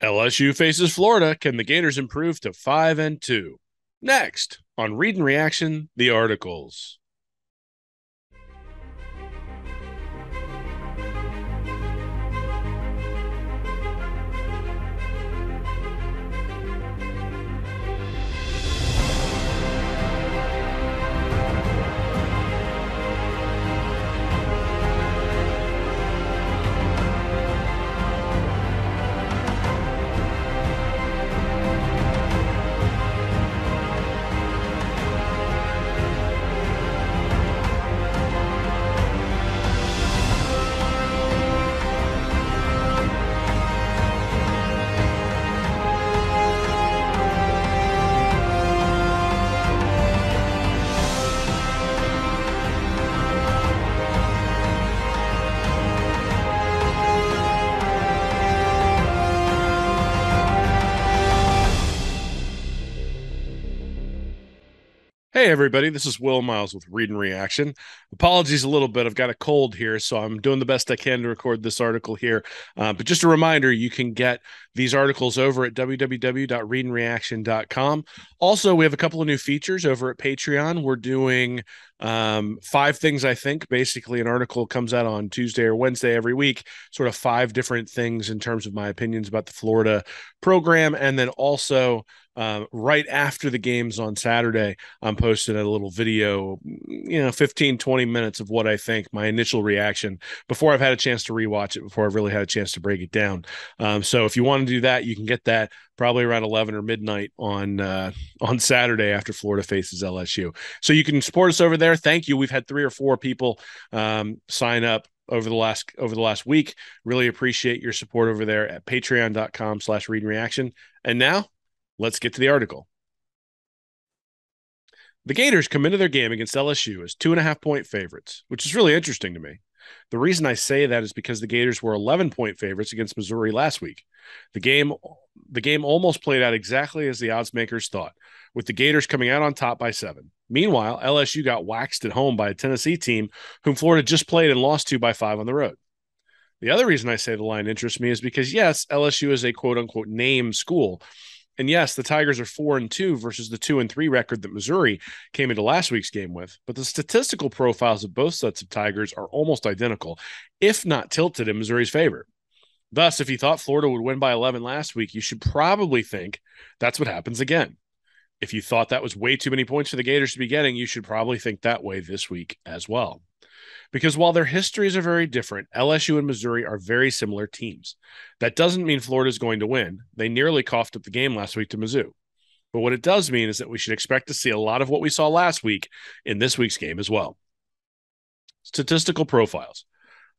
LSU faces Florida. Can the Gators improve to 5-2? Next on Read and Reaction, the articles. Hey, everybody, this is Will Miles with Read and Reaction. Apologies a little bit. I've got a cold here, so I'm doing the best I can to record this article here. But just a reminder, you can get these articles over at www.readandreaction.com. Also, we have a couple of new features over at Patreon. We're doing 5 things, I think. Basically, an article comes out on Tuesday or Wednesday every week, sort of 5 different things in terms of my opinions about the Florida program. And then also, right after the games on Saturday, I'm posting a little video, 15, 20 minutes of what I think, my initial reaction before I've had a chance to rewatch it, before I've really had a chance to break it down. So if you want to do that, you can get that probably around 11 or midnight on Saturday after Florida faces LSU. So you can support us over there. Thank you. We've had 3 or 4 people sign up over the last week. Really appreciate your support over there at patreon.com/readandreaction. And now let's get to the article. The Gators come into their game against LSU as 2.5-point favorites, which is really interesting to me. The reason I say that is because the Gators were 11-point favorites against Missouri last week. The game almost played out exactly as the odds makers thought, with the Gators coming out on top by 7. Meanwhile, LSU got waxed at home by a Tennessee team whom Florida just played and lost to by 5 on the road. The other reason I say the line interests me is because, yes, LSU is a quote-unquote name school, and yes, the Tigers are 4-2 versus the 2-3 record that Missouri came into last week's game with. But the statistical profiles of both sets of Tigers are almost identical, if not tilted in Missouri's favor. Thus, if you thought Florida would win by 11 last week, you should probably think that's what happens again. If you thought that was way too many points for the Gators to be getting, you should probably think that way this week as well. Because while their histories are very different, LSU and Missouri are very similar teams. That doesn't mean Florida is going to win. They nearly coughed up the game last week to Mizzou. But what it does mean is that we should expect to see a lot of what we saw last week in this week's game as well. Statistical profiles.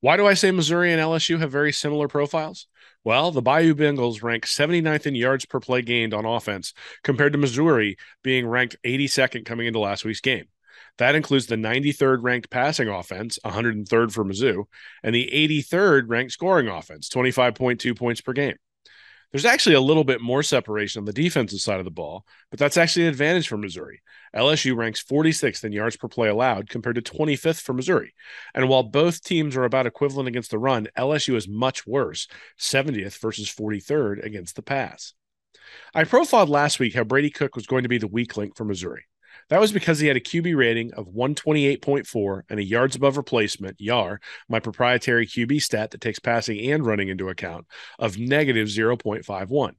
Why do I say Missouri and LSU have very similar profiles? Well, the Bayou Bengals rank 79th in yards per play gained on offense, compared to Missouri being ranked 82nd coming into last week's game. That includes the 93rd ranked passing offense, 103rd for Mizzou, and the 83rd ranked scoring offense, 25.2 points per game. There's actually a little bit more separation on the defensive side of the ball, but that's actually an advantage for Missouri. LSU ranks 46th in yards per play allowed compared to 25th for Missouri. And while both teams are about equivalent against the run, LSU is much worse, 70th versus 43rd against the pass. I profiled last week how Brady Cook was going to be the weak link for Missouri. That was because he had a QB rating of 128.4 and a yards above replacement, YAR, my proprietary QB stat that takes passing and running into account, of negative 0.51.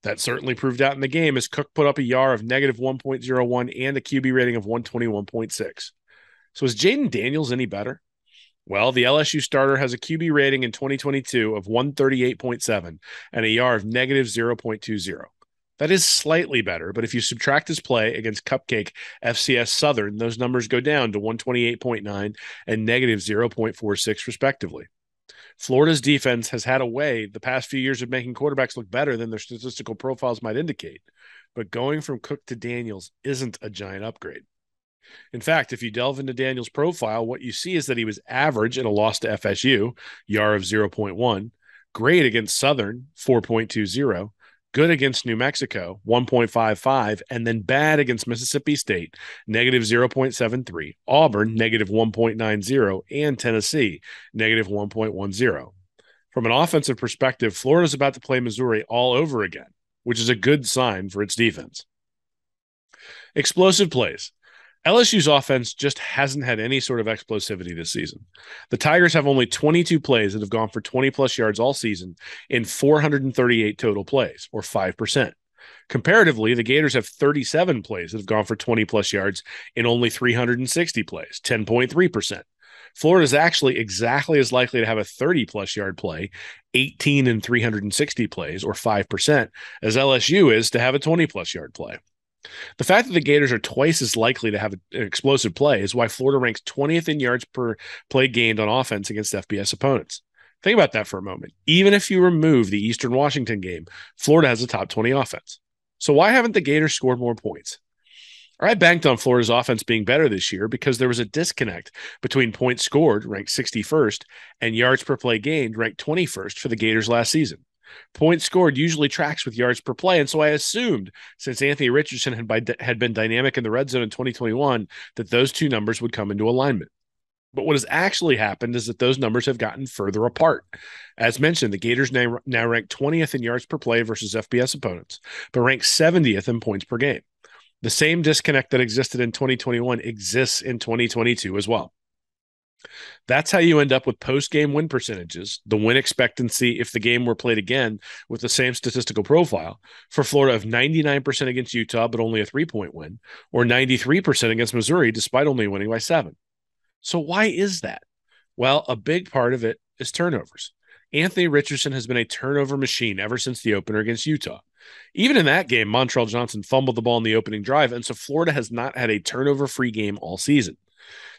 That certainly proved out in the game as Cook put up a YAR of negative 1.01 and a QB rating of 121.6. So is Jaden Daniels any better? Well, the LSU starter has a QB rating in 2022 of 138.7 and a YAR of negative 0.20. That is slightly better, but if you subtract his play against Cupcake FCS Southern, those numbers go down to 128.9 and negative 0.46, respectively. Florida's defense has had a way the past few years of making quarterbacks look better than their statistical profiles might indicate, but going from Cook to Daniels isn't a giant upgrade. In fact, if you delve into Daniels' profile, what you see is that he was average in a loss to FSU, YAR of 0.1, great against Southern, 4.20, good against New Mexico, 1.55, and then bad against Mississippi State, negative 0.73, Auburn, negative 1.90, and Tennessee, negative 1.10. From an offensive perspective, Florida's about to play Missouri all over again, which is a good sign for its defense. Explosive plays. LSU's offense just hasn't had any sort of explosivity this season. The Tigers have only 22 plays that have gone for 20 plus yards all season in 438 total plays, or 5%. Comparatively, the Gators have 37 plays that have gone for 20 plus yards in only 360 plays, 10.3%. Florida is actually exactly as likely to have a 30 plus yard play, 18 in 360 plays, or 5%, as LSU is to have a 20 plus yard play. The fact that the Gators are twice as likely to have an explosive play is why Florida ranks 20th in yards per play gained on offense against FBS opponents. Think about that for a moment. Even if you remove the Eastern Washington game, Florida has a top 20 offense. So why haven't the Gators scored more points? I banked on Florida's offense being better this year because there was a disconnect between points scored, ranked 61st, and yards per play gained, ranked 21st for the Gators last season. Points scored usually tracks with yards per play, and so I assumed, since Anthony Richardson had been dynamic in the red zone in 2021, that those two numbers would come into alignment. But what has actually happened is that those numbers have gotten further apart. As mentioned, the Gators now rank 20th in yards per play versus FBS opponents, but rank 70th in points per game. The same disconnect that existed in 2021 exists in 2022 as well. That's how you end up with post-game win percentages, the win expectancy if the game were played again with the same statistical profile, for Florida of 99% against Utah, but only a 3-point win, or 93% against Missouri, despite only winning by 7. So why is that? Well, a big part of it is turnovers. Anthony Richardson has been a turnover machine ever since the opener against Utah. Even in that game, Montrell Johnson fumbled the ball in the opening drive, and so Florida has not had a turnover-free game all season.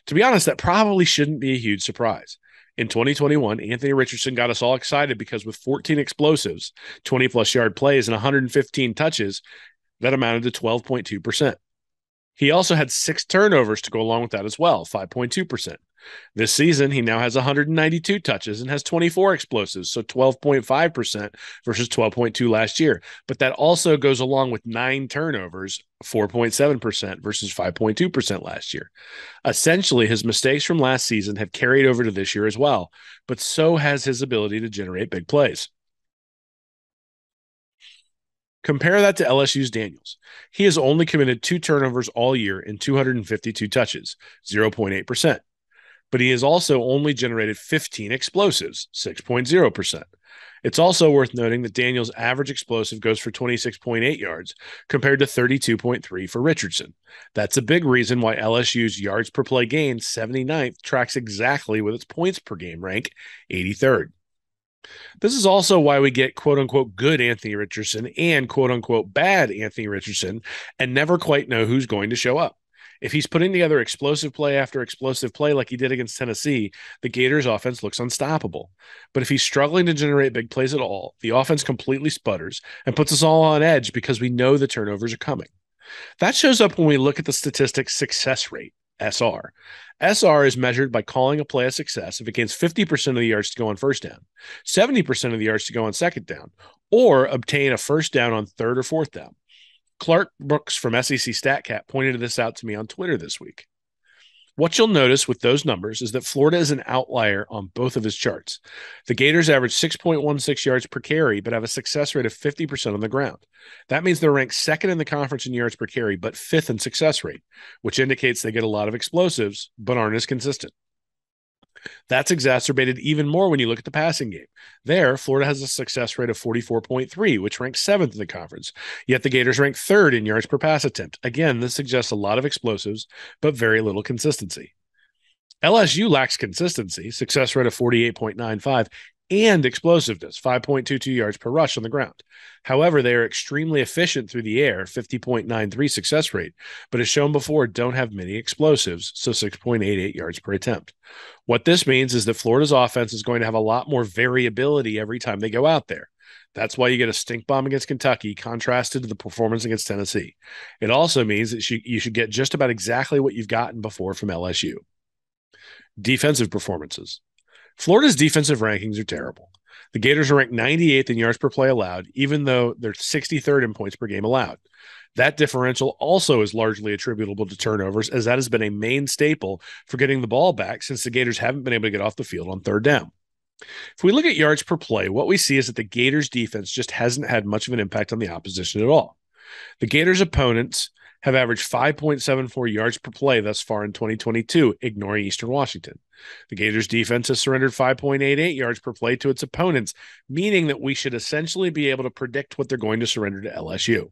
To be honest, that probably shouldn't be a huge surprise. In 2021, Anthony Richardson got us all excited because with 14 explosives, 20-plus yard plays, and 115 touches, that amounted to 12.2%. He also had 6 turnovers to go along with that as well, 5.2%. This season, he now has 192 touches and has 24 explosives, so 12.5% versus 12.2 last year. But that also goes along with 9 turnovers, 4.7% versus 5.2% last year. Essentially, his mistakes from last season have carried over to this year as well, but so has his ability to generate big plays. Compare that to LSU's Daniels. He has only committed 2 turnovers all year in 252 touches, 0.8%. But he has also only generated 15 explosives, 6.0%. It's also worth noting that Daniels' average explosive goes for 26.8 yards compared to 32.3 for Richardson. That's a big reason why LSU's yards per play gain, 79th, tracks exactly with its points per game rank, 83rd. This is also why we get quote unquote good Anthony Richardson and quote unquote bad Anthony Richardson and never quite know who's going to show up. If he's putting together explosive play after explosive play like he did against Tennessee, the Gators' offense looks unstoppable. But if he's struggling to generate big plays at all, the offense completely sputters and puts us all on edge because we know the turnovers are coming. That shows up when we look at the statistic success rate, SR. SR is measured by calling a play a success if it gains 50% of the yards to go on first down, 70% of the yards to go on second down, or obtain a first down on third or fourth down. Clark Brooks from SEC StatCat pointed this out to me on Twitter this week. What you'll notice with those numbers is that Florida is an outlier on both of his charts. The Gators average 6.16 yards per carry, but have a success rate of 50% on the ground. That means they're ranked second in the conference in yards per carry, but 5th in success rate, which indicates they get a lot of explosives, but aren't as consistent. That's exacerbated even more when you look at the passing game. There, Florida has a success rate of 44.3, which ranks 7th in the conference, yet the Gators rank 3rd in yards per pass attempt. Again, this suggests a lot of explosives, but very little consistency. LSU lacks consistency, success rate of 48.95, and explosiveness, 5.22 yards per rush on the ground. However, they are extremely efficient through the air, 50.93 success rate, but as shown before, don't have many explosives, so 6.88 yards per attempt. What this means is that Florida's offense is going to have a lot more variability every time they go out there. That's why you get a stink bomb against Kentucky contrasted to the performance against Tennessee. It also means that you should get just about exactly what you've gotten before from LSU. Defensive performances. Florida's defensive rankings are terrible. The Gators are ranked 98th in yards per play allowed, even though they're 63rd in points per game allowed. That differential also is largely attributable to turnovers, as that has been a main staple for getting the ball back since the Gators haven't been able to get off the field on third down. If we look at yards per play, what we see is that the Gators defense just hasn't had much of an impact on the opposition at all. The Gators' opponents have averaged 5.74 yards per play thus far in 2022, ignoring Eastern Washington. The Gators' defense has surrendered 5.88 yards per play to its opponents, meaning that we should essentially be able to predict what they're going to surrender to LSU.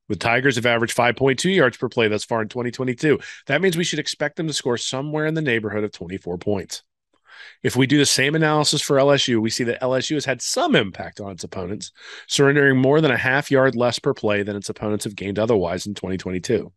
The Tigers have averaged 5.2 yards per play thus far in 2022. That means we should expect them to score somewhere in the neighborhood of 24 points. If we do the same analysis for LSU, we see that LSU has had some impact on its opponents, surrendering more than a half yard less per play than its opponents have gained otherwise in 2022.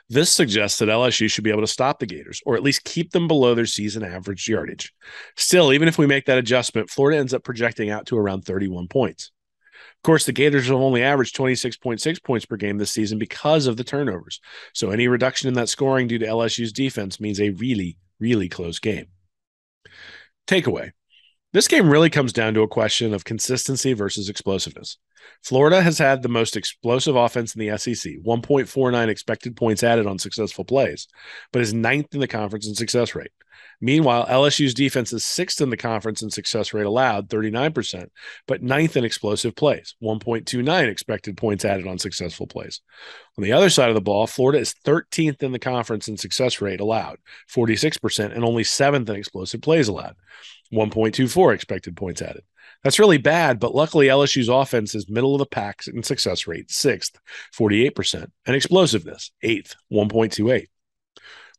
This suggests that LSU should be able to stop the Gators, or at least keep them below their season average yardage. Still, even if we make that adjustment, Florida ends up projecting out to around 31 points. Of course, the Gators have only averaged 26.6 points per game this season because of the turnovers. So any reduction in that scoring due to LSU's defense means a really, really close game. Takeaway. This game really comes down to a question of consistency versus explosiveness. Florida has had the most explosive offense in the SEC, 1.49 expected points added on successful plays, but is ninth in the conference in success rate. Meanwhile, LSU's defense is sixth in the conference in success rate allowed, 39%, but ninth in explosive plays, 1.29 expected points added on successful plays. On the other side of the ball, Florida is 13th in the conference in success rate allowed, 46%, and only seventh in explosive plays allowed, 1.24 expected points added. That's really bad, but luckily LSU's offense is middle of the pack in success rate, sixth, 48%, and explosiveness, eighth, 1.28.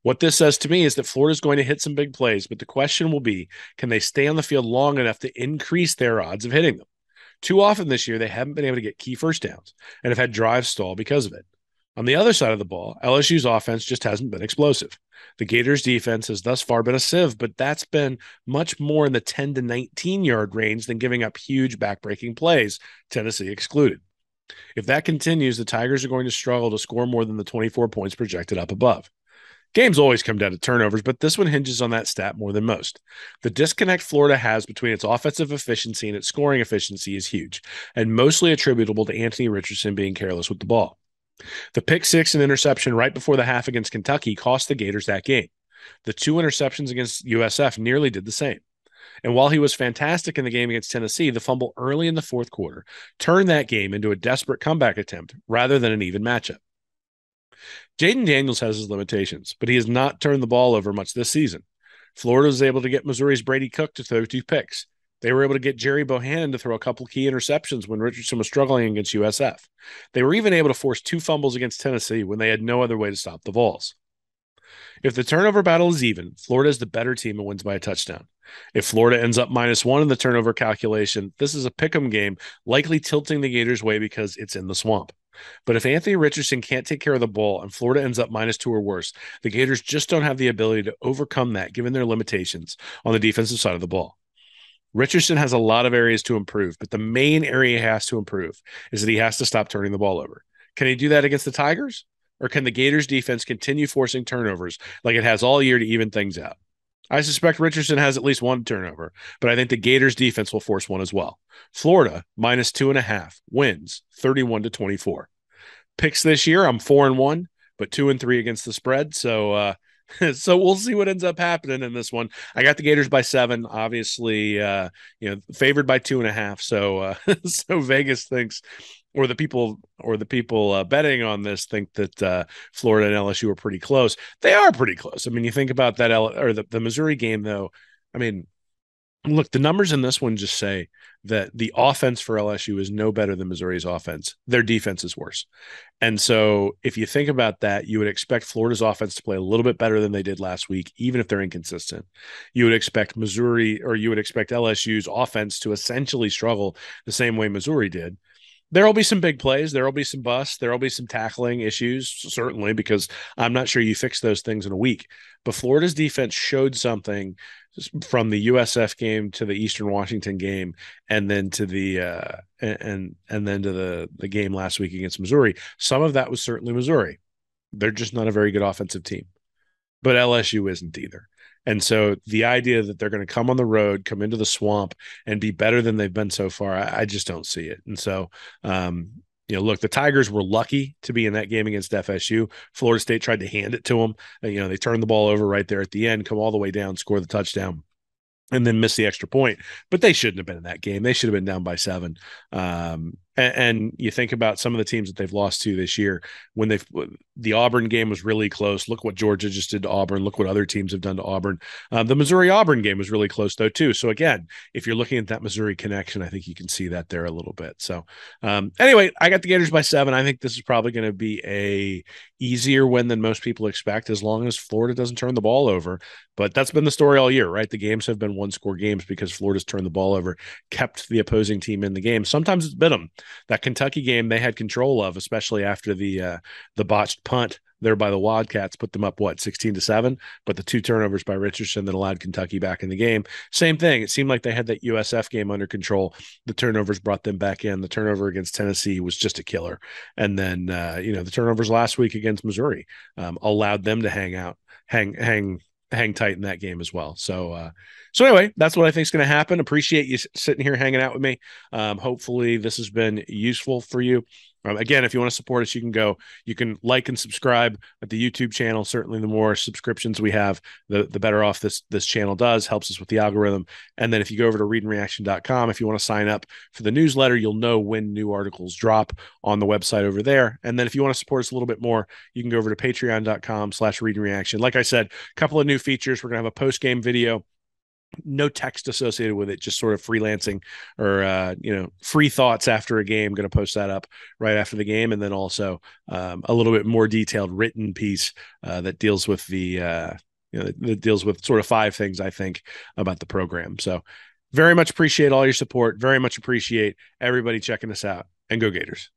What this says to me is that Florida's going to hit some big plays, but the question will be, can they stay on the field long enough to increase their odds of hitting them? Too often this year, they haven't been able to get key first downs and have had drives stall because of it. On the other side of the ball, LSU's offense just hasn't been explosive. The Gators' defense has thus far been a sieve, but that's been much more in the 10 to 19-yard range than giving up huge backbreaking plays, Tennessee excluded. If that continues, the Tigers are going to struggle to score more than the 24 points projected up above. Games always come down to turnovers, but this one hinges on that stat more than most. The disconnect Florida has between its offensive efficiency and its scoring efficiency is huge, and mostly attributable to Anthony Richardson being careless with the ball. The pick six and interception right before the half against Kentucky cost the Gators that game. The two interceptions against USF nearly did the same. And while he was fantastic in the game against Tennessee, the fumble early in the fourth quarter turned that game into a desperate comeback attempt rather than an even matchup. Jaden Daniels has his limitations, but he has not turned the ball over much this season. Florida was able to get Missouri's Brady Cook to throw two picks. They were able to get Jerry Bohannon to throw a couple key interceptions when Richardson was struggling against USF. They were even able to force two fumbles against Tennessee when they had no other way to stop the Vols. If the turnover battle is even, Florida is the better team and wins by a touchdown. If Florida ends up -1 in the turnover calculation, this is a pick'em game, likely tilting the Gators' way because it's in the swamp. But if Anthony Richardson can't take care of the ball and Florida ends up -2 or worse, the Gators just don't have the ability to overcome that given their limitations on the defensive side of the ball. Richardson has a lot of areas to improve, but the main area he has to improve is that he has to stop turning the ball over. Can he do that against the Tigers? Or can the Gators defense continue forcing turnovers like it has all year to even things out? I suspect Richardson has at least one turnover, but I think the Gators defense will force one as well. Florida -2.5 wins 31-24. Picks this year, I'm 4-1, but 2-3 against the spread. So so we'll see what ends up happening in this one. I got the Gators by 7, obviously, favored by 2.5. So so Vegas thinks, or the people betting on this think that Florida and LSU are pretty close. They are pretty close. I mean, you think about that the Missouri game, though. I mean, look, the numbers in this one just say that the offense for LSU is no better than Missouri's offense. Their defense is worse. And so if you think about that, you would expect Florida's offense to play a little bit better than they did last week, even if they're inconsistent. You would expect LSU's offense to essentially struggle the same way Missouri did. There will be some big plays. There will be some busts. There will be some tackling issues, certainly, because I'm not sure you fix those things in a week. But Florida's defense showed something from the USF game to the Eastern Washington game, and then to the the game last week against Missouri. Some of that was certainly Missouri. They're just not a very good offensive team, but LSU isn't either. And so the idea that they're going to come on the road, come into the swamp, and be better than they've been so far, I just don't see it. And so, look, the Tigers were lucky to be in that game against FSU. Florida State tried to hand it to them. They turned the ball over right there at the end, come all the way down, score the touchdown. and then miss the extra point. But they shouldn't have been in that game. They should have been down by 7. And you think about some of the teams that they've lost to this year. When the Auburn game was really close. Look what Georgia just did to Auburn. Look what other teams have done to Auburn. The Missouri Auburn game was really close though too. So again, if you're looking at that Missouri connection, I think you can see that there a little bit. So anyway, I got the Gators by 7. I think this is probably going to be a easier win than most people expect, as long as Florida doesn't turn the ball over. But that's been the story all year, right? The games have been one-score games because Florida's turned the ball over, kept the opposing team in the game. Sometimes it's bit them. That Kentucky game they had control of, especially after the botched punt there by the Wildcats, put them up 16-7. But the 2 turnovers by Richardson that allowed Kentucky back in the game. Same thing. It seemed like they had that USF game under control. The turnovers brought them back in. The turnover against Tennessee was just a killer, and then the turnovers last week against Missouri allowed them to hang tight in that game as well. So anyway, that's what I think is going to happen. Appreciate you sitting here hanging out with me. Hopefully this has been useful for you. Again, if you want to support us, you can like and subscribe at the YouTube channel. Certainly the more subscriptions we have, the better off this channel does, helps us with the algorithm. And then if you go over to readandreaction.com, if you want to sign up for the newsletter, you'll know when new articles drop on the website over there. And then if you want to support us a little bit more, you can go over to patreon.com/readandreaction. Like I said, a couple of new features. We're going to have a post-game video, no text associated with it, just sort of freelancing or free thoughts after a game. Going to post that up right after the game, and then also a little bit more detailed written piece that deals with that deals with sort of 5 things I think about the program. So very much appreciate all your support. Very much appreciate everybody checking us out, and go Gators.